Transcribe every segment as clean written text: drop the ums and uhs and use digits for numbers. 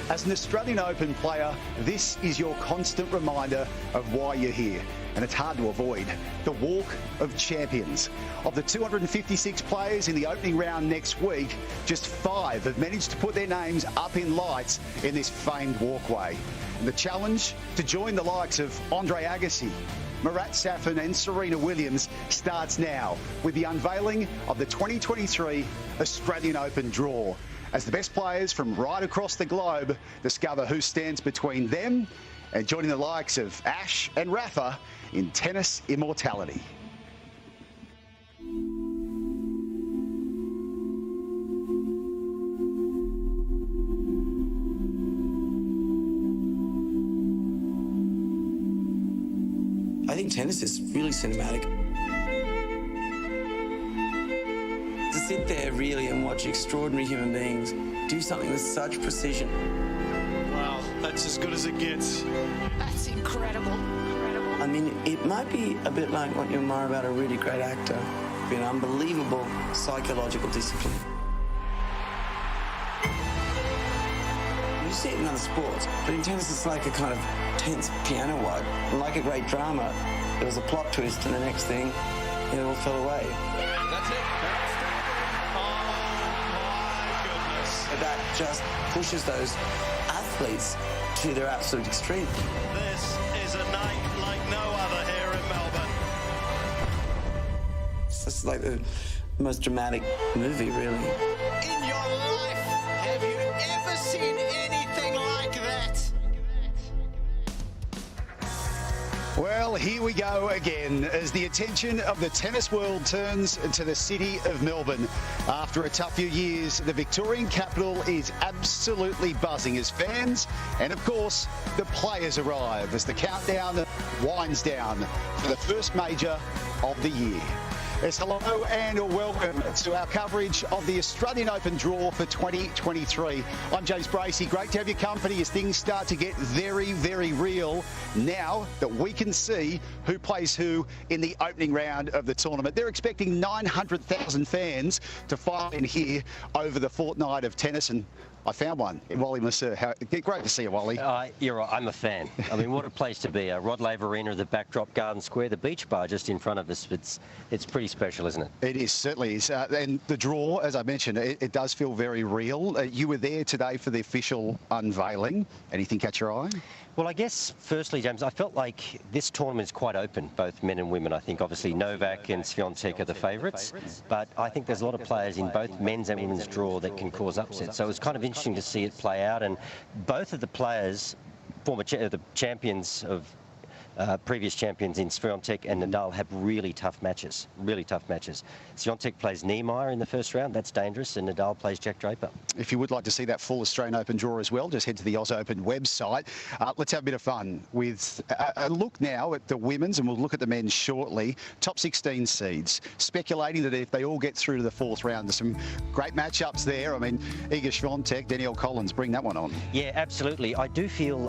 As an Australian Open player, this is your constant reminder of why you're here. And it's hard to avoid. The Walk of Champions. Of the 256 players in the opening round next week, just 5 have managed to put their names up in lights in this famed walkway. And the challenge to join the likes of Andre Agassi, Marat Safin and Serena Williams starts now with the unveiling of the 2023 Australian Open draw, as the best players from right across the globe discover who stands between them and joining the likes of Ash and Rafa in tennis immortality. I think tennis is really cinematic. To sit there really and watch extraordinary human beings do something with such precision. Wow, that's as good as it gets. That's incredible. I mean, it might be a bit like what you admire about a really great actor, an unbelievable psychological discipline. You see it in other sports, but in tennis it's like a kind of tense piano wide. And like a great drama, there was a plot twist and the next thing, it all fell away. That's it. Oh, my goodness. That just pushes those athletes to their absolute extreme. This is a night like no other here in Melbourne. It's just like the most dramatic movie, really. In your life, have you ever seen anything like that? Well, here we go again as the attention of the tennis world turns to the city of Melbourne. After a tough few years, the Victorian capital is absolutely buzzing as fans and, of course, the players arrive as the countdown winds down for the first major of the year. Yes, hello and welcome to our coverage of the Australian Open draw for 2023. I'm James Bracey. Great to have your company as things start to get very, very real now that we can see who plays who in the opening round of the tournament. They're expecting 900,000 fans to file in here over the fortnight of tennis, and I found one. Wally Masseur. Great to see you, Wally. You're right. I'm a fan. I mean, what a place to be. Rod Laver Arena, the backdrop, Garden Square, the beach bar just in front of us. It's pretty special, isn't it? It is, certainly is. And the draw, as I mentioned, it does feel very real. You were there today for the official unveiling. Anything catch your eye? Well, I guess, firstly, James, I felt like this tournament is quite open, both men and women. I think, obviously, Novak and Swiatek are the favourites, but I think there's a lot of players in both men's and women's draw that can cause upsets. So it was kind of interesting to see it play out, and both of the players, the champions of previous champions in Swiatek and Nadal, have really tough matches. Swiatek plays Niemeyer in the first round. That's dangerous. And Nadal plays Jack Draper. If you would like to see that full Australian Open draw as well, just head to the Oz Open website. Let's have a bit of fun with a look now at the women's, and we'll look at the men's shortly. Top 16 seeds. Speculating that if they all get through to the fourth round, there's some great matchups there. I mean, Iga Swiatek, Danielle Collins, bring that one on. Yeah, absolutely. I do feel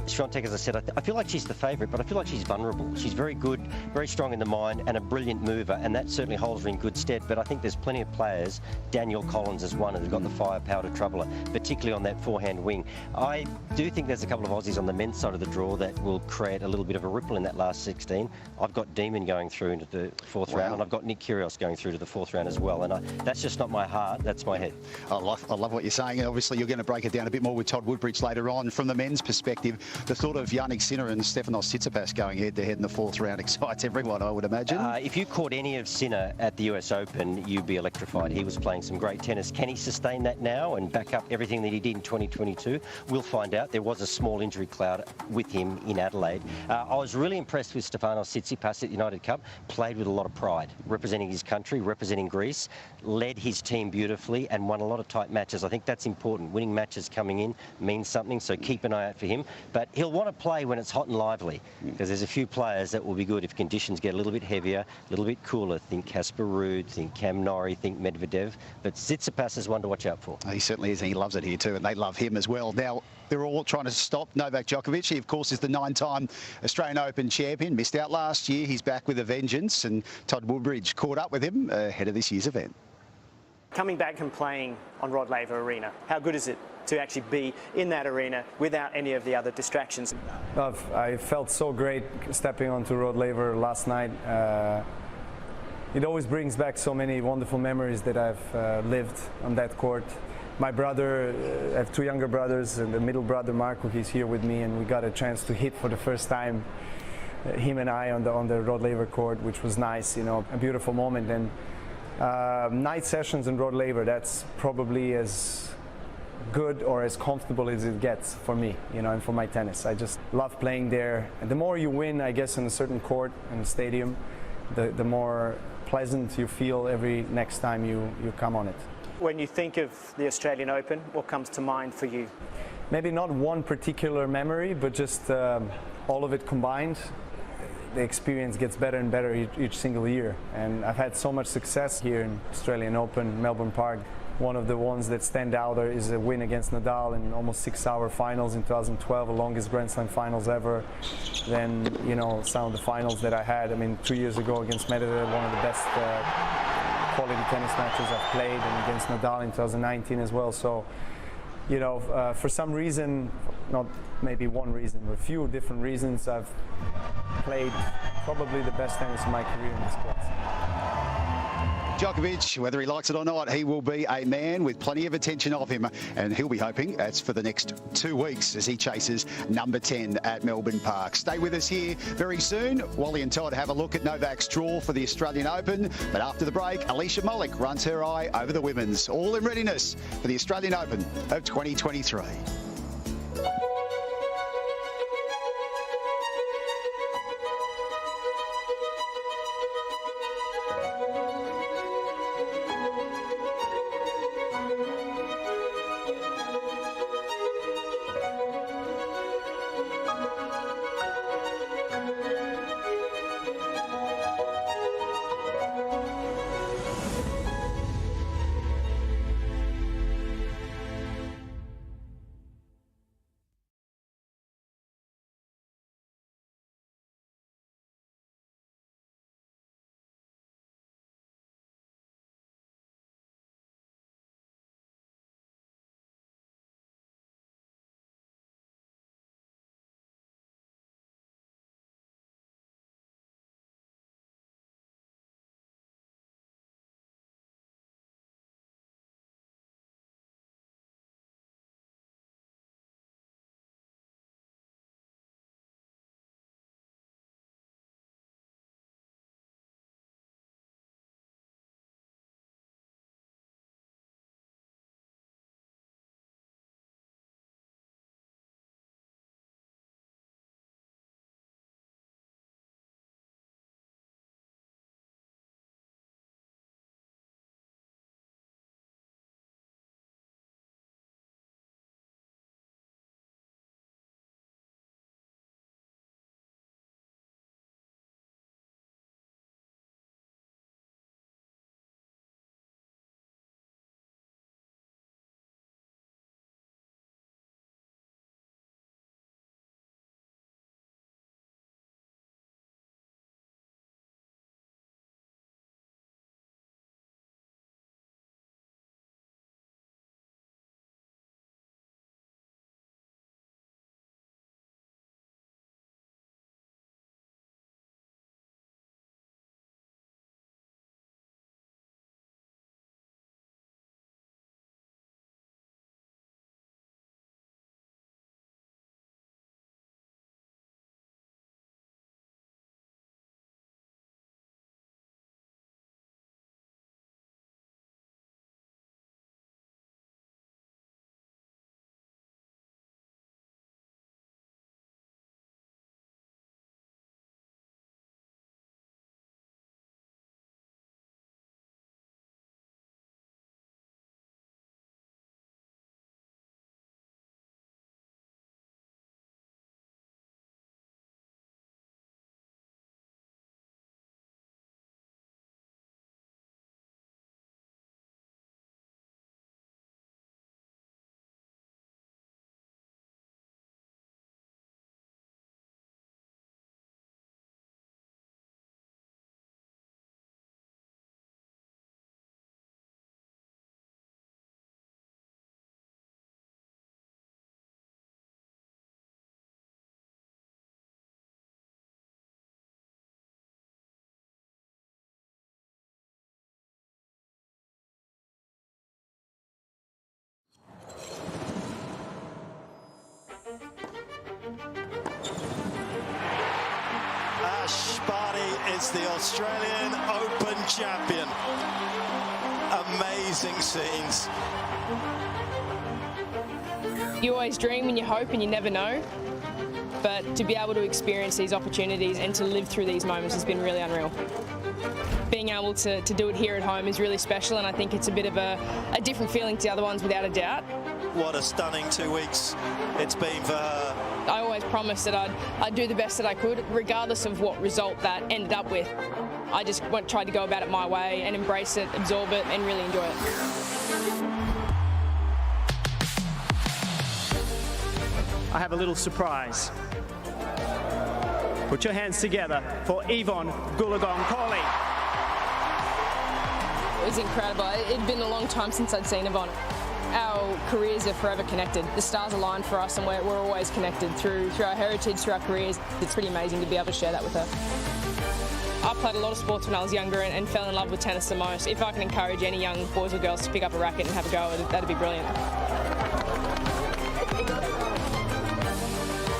Swiatek, as I said, I feel like she's the favourite, but I feel like she's vulnerable. She's very good, very strong in the mind, and a brilliant mover, and that certainly holds her in good stead. But I think there's plenty of players, Danielle Collins is one, who's got the firepower to trouble her, particularly on that forehand wing. I do think there's a couple of Aussies on the men's side of the draw that will create a little bit of a ripple in that last 16. I've got Demon going through into the fourth round, and I've got Nick Kyrgios going through to the fourth round as well. And that's just not my heart, that's my head. I love what you're saying. Obviously, you're going to break it down a bit more with Todd Woodbridge later on. From the men's perspective, the thought of Jannik Sinner and Stefanos Tsitsipas going head-to-head in the fourth round excites everyone, I would imagine. If you caught any of Sinner at the US Open, you'd be electrified. He was playing some great tennis. Can he sustain that now and back up everything that he did in 2022? We'll find out. There was a small injury cloud with him in Adelaide. I was really impressed with Stefanos Tsitsipas at the United Cup. Played with a lot of pride, representing his country, representing Greece, led his team beautifully and won a lot of tight matches. I think that's important. Winning matches coming in means something, so keep an eye out for him. But he'll want to play when it's hot and lively, because there's a few players that will be good if conditions get a little bit heavier, a little bit cooler. Think Casper Ruud, think Cam Norrie, think Medvedev. But Tsitsipas is one to watch out for. He certainly is, and he loves it here too, and they love him as well. Now, they're all trying to stop Novak Djokovic. He, of course, is the 9-time Australian Open champion. Missed out last year. He's back with a vengeance, and Todd Woodbridge caught up with him ahead of this year's event. Coming back and playing on Rod Laver Arena, how good is it? to actually be in that arena without any of the other distractions. I felt so great stepping onto Rod Laver last night. It always brings back so many wonderful memories that I've lived on that court. My brother, I have 2 younger brothers, and the middle brother Marco, he's here with me, and we got a chance to hit for the first time, him and I on the Rod Laver court, which was nice, a beautiful moment. And night sessions in Rod Laver, that's probably as good or as comfortable as it gets for me, and for my tennis. I just love playing there. And the more you win, I guess, in a certain court, in a stadium, the more pleasant you feel every next time you come on it. When you think of the Australian Open, what comes to mind for you? Maybe not one particular memory, but just all of it combined. The experience gets better and better each single year. And I've had so much success here in Australian Open, Melbourne Park. One of the ones that stand out there is a win against Nadal in almost 6-hour finals in 2012, the longest Grand Slam finals ever. Then, some of the finals that I had, 2 years ago against Medvedev, one of the best quality tennis matches I've played, and against Nadal in 2019 as well. So, for some reason, not maybe one reason, but a few different reasons, I've played probably the best tennis in my career in this sport. Djokovic, whether he likes it or not, he will be a man with plenty of attention of him, and he'll be hoping that's for the next 2 weeks as he chases number 10 at Melbourne Park. Stay with us here very soon. Wally and Todd have a look at Novak's draw for the Australian Open, but after the break, Alicia Molik runs her eye over the women's, all in readiness for the Australian Open of 2023. against the Australian Open champion. Amazing scenes. You always dream and you hope and you never know. But to be able to experience these opportunities and to live through these moments has been really unreal. Being able to do it here at home is really special, and I think it's a bit of a different feeling to the other ones, without a doubt. What a stunning 2 weeks it's been for her. I always promised that I'd do the best that I could, regardless of what result that ended up with. I just tried to go about it my way and embrace it, absorb it, and really enjoy it. I have a little surprise. Put your hands together for Yvonne Goolagong-Cawley. It was incredible. It'd been a long time since I'd seen Yvonne. Our careers are forever connected. The stars aligned for us, and we're always connected through our heritage, through our careers. It's pretty amazing to be able to share that with her. I played a lot of sports when I was younger and fell in love with tennis the most. If I can encourage any young boys or girls to pick up a racket and have a go, that'd be brilliant.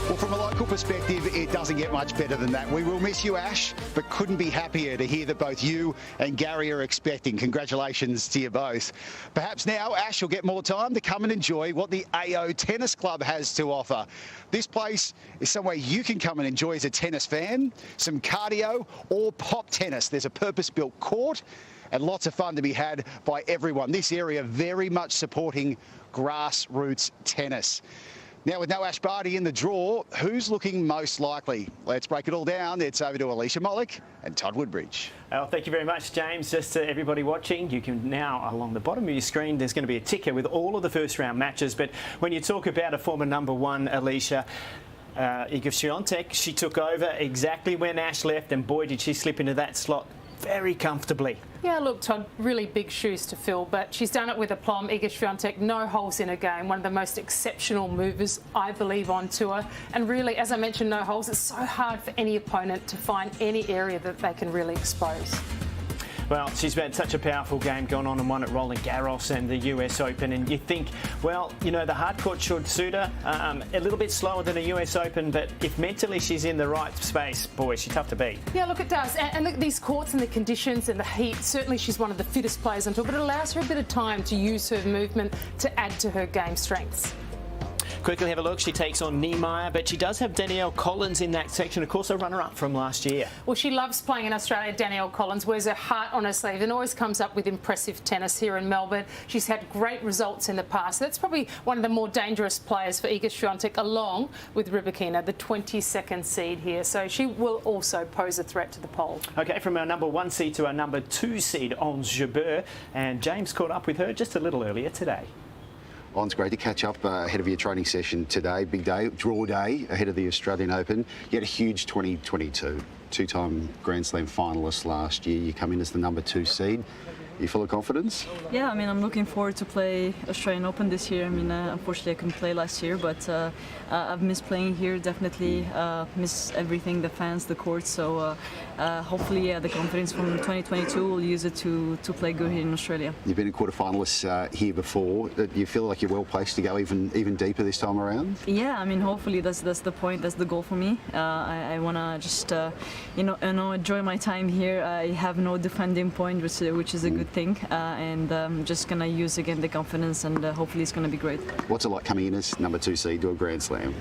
Well, from a local perspective, it doesn't get much better than that. We will miss you, Ash, but couldn't be happier to hear that both you and Gary are expecting. Congratulations to you both. Perhaps now Ash will get more time to come and enjoy what the AO Tennis Club has to offer. This place is somewhere you can come and enjoy as a tennis fan, some cardio or pop tennis. There's a purpose-built court and lots of fun to be had by everyone. This area very much supporting grassroots tennis. Now, with no Ash Barty in the draw, who's looking most likely? Let's break it all down. It's over to Alicia Mollick and Todd Woodbridge. Oh, thank you very much, James. Just to everybody watching, you can now, along the bottom of your screen, there's going to be a ticker with all of the first-round matches. But when you talk about a former #1, Alicia, Iga Swiatek, she took over exactly when Ash left, and boy, did she slip into that slot very comfortably. Yeah, look, Todd, really big shoes to fill, but she's done it with aplomb. Iga Swiatek, no holes in her game. One of the most exceptional movers, I believe, on tour. And really, as I mentioned, no holes. It's so hard for any opponent to find any area that they can really expose. Well, she's had such a powerful game going on and won at Roland Garros and the US Open, and you think, well, you know, the hard court should suit her. A little bit slower than a US Open, but if mentally she's in the right space, boy, she's tough to beat. Yeah, look, it does. And look, these courts and the conditions and the heat, certainly she's one of the fittest players on tour, but it allows her a bit of time to use her movement to add to her game strengths. Quickly have a look. She takes on Niemeyer, but she does have Danielle Collins in that section. Of course, a runner-up from last year. Well, she loves playing in Australia. Danielle Collins wears her heart on her sleeve and always comes up with impressive tennis here in Melbourne. She's had great results in the past. That's probably one of the more dangerous players for Iga Swiatek, along with Rybakina, the 22nd seed here. So she will also pose a threat to the pole. OK, from our #1 seed to our #2 seed, Ons Jabeur. And James caught up with her just a little earlier today. It's great to catch up ahead of your training session today. Big day, draw day ahead of the Australian Open. You had a huge 2022, two-time Grand Slam finalist last year. You come in as the #2 seed. You full of confidence? Yeah, I mean, I'm looking forward to play Australian Open this year. I mean, unfortunately I couldn't play last year, but I've missed playing here, definitely miss everything, the fans, the court. So hopefully the confidence from 2022 will use it to play good here in Australia. You've been a quarterfinalist here before. Do you feel like you're well placed to go even deeper this time around? Yeah, I mean, hopefully that's the point, that's the goal for me. I want to just, enjoy my time here. I have no defending point, which is a good thing, and I'm just going to use again the confidence, and hopefully it's going to be great. What's it like coming in as #2 seed to a Grand Slam?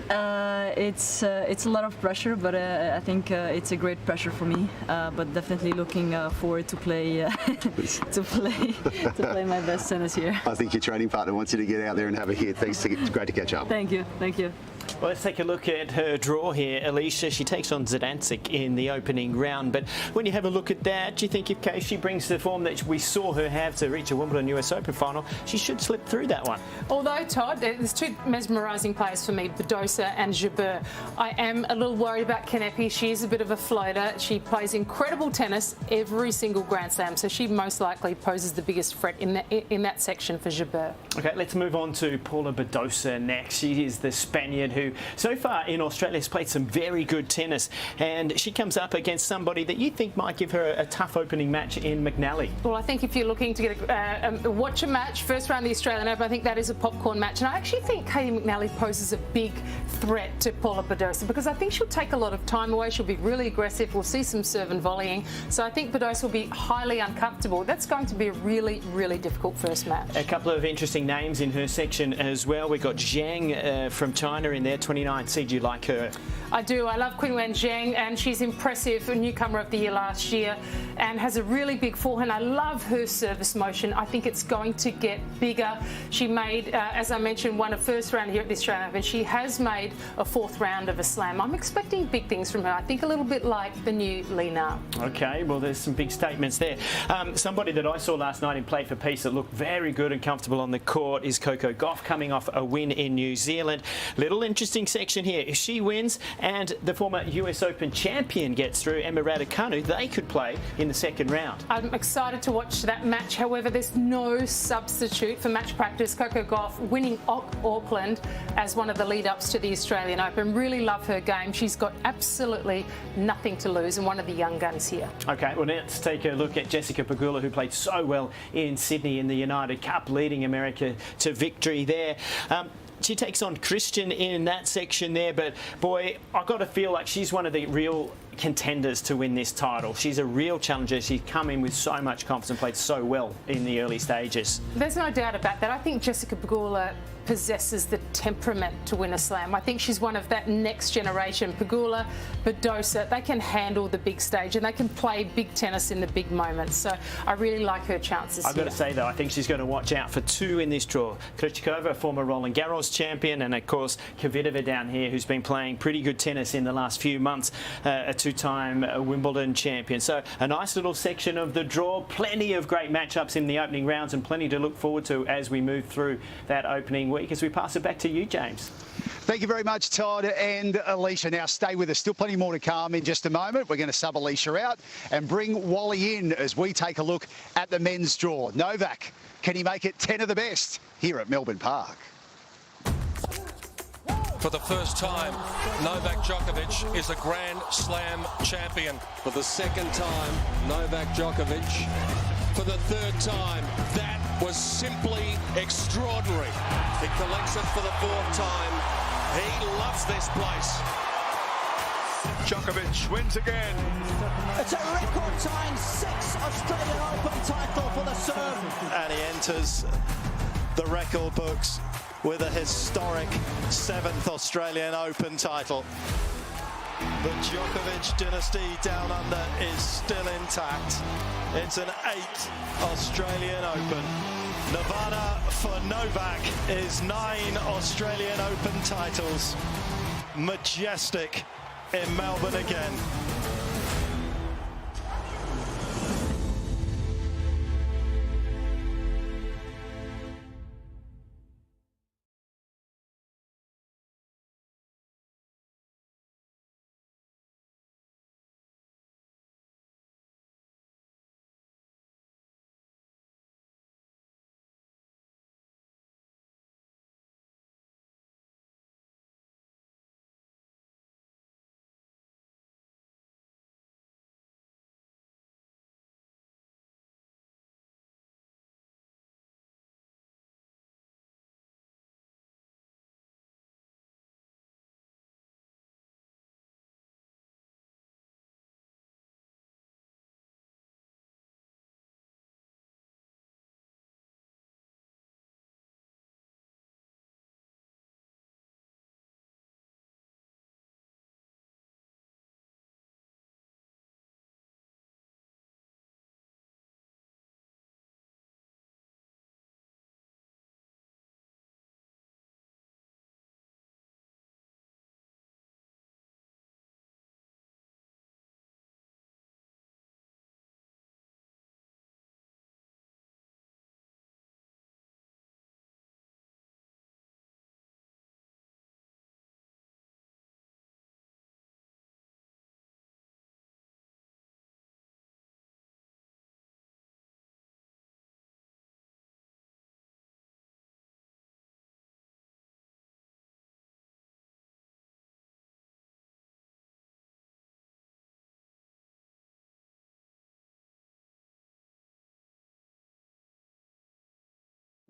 It's a lot of pressure, but I think it's a great pressure for me. But definitely looking forward to play to play my best tennis here. I think your training partner wants you to get out there and have a hit. Thanks, it's great to catch up. Thank you. Well, let's take a look at her draw here, Alicia. She takes on Zidansek in the opening round. But when you have a look at that, do you think if she brings the form that we saw her have to reach a Wimbledon US Open final, she should slip through that one? Although, Todd, there's two mesmerising players for me, Badosa and Jabeur. I am a little worried about Kanepi. She is a bit of a floater. She plays incredible tennis every single Grand Slam, so she most likely poses the biggest threat in that section for Jabeur. OK, let's move on to Paula Badosa next. She is the Spaniard who so far in Australia has played some very good tennis, and she comes up against somebody that you think might give her a tough opening match in McNally. Well, I think if you're looking to get watch a match, first round of the Australian Open, I think that is a popcorn match. And I actually think Cain McNally poses a big threat to Paula Badosa because I think she'll take a lot of time away. She'll be really aggressive. We'll see some serve and volleying. So I think Badosa will be highly uncomfortable. That's going to be a really, really difficult first match. A couple of interesting names in her section as well. We've got Zhang from China in there, 29 seed. You like her? I do. I love Qinwen Zhang, and she's impressive, a newcomer of the year last year, and has a really big forehand. I love her service motion. I think it's going to get bigger. She made, as I mentioned, won a first round here at the Australian Open. She has made a fourth round of a slam. I'm expecting big things from her. I think a little bit like the new Li Na. Okay, well, there's some big statements there. Somebody that I saw last night in Play for Peace that looked very good and comfortable on the court is Coco Gauff, coming off a win in New Zealand. Little interesting section here. If she wins and the former US Open champion gets through, Emma Raducanu, they could play in the second round. I'm excited to watch that match. However, there's no substitute for match practice. Coco Gauff winning Auckland as one of the lead-ups to the Australian Open. Really love her game. She's got absolutely nothing to lose, and one of the young guns here. Okay, well, let's take a look at Jessica Pegula, who played so well in Sydney in the United Cup, leading America to victory there. She takes on Christian in that section there, but boy, I've got to feel like she's one of the real contenders to win this title. She's a real challenger. She's come in with so much confidence and played so well in the early stages. There's no doubt about that. I think Jessica Pegula possesses the temperament to win a slam. I think she's one of that next generation. Pegula, Badosa, they can handle the big stage and they can play big tennis in the big moments. So I really like her chances I've got to say, though, I think she's going to watch out for two in this draw. Krejcikova, former Roland Garros champion, and, of course, Kvitova down here, who's been playing pretty good tennis in the last few months, a two-time Wimbledon champion. So a nice little section of the draw. Plenty of great matchups in the opening rounds and plenty to look forward to as we move through that opening week. As we pass it back to you, James. Thank you very much, Todd and Alicia. Now, stay with us. Still plenty more to come in just a moment. We're going to sub Alicia out and bring Wally in as we take a look at the men's draw. Novak, can he make it 10 of the best here at Melbourne Park? For the first time, Novak Djokovic is a Grand Slam champion. For the second time, Novak Djokovic. For the third time, that was simply extraordinary. He collects it for the fourth time. He loves this place. Djokovic wins again. It's a record-tying 6th Australian Open title for the Serb. And he enters the record books with a historic 7th Australian Open title. The Djokovic dynasty down under is still intact. It's an 8th Australian Open. Nirvana for Novak is 9 Australian Open titles. Majestic in Melbourne again.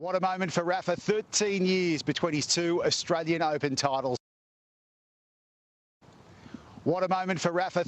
What a moment for Rafa, 13 years between his 2 Australian Open titles. What a moment for Rafa.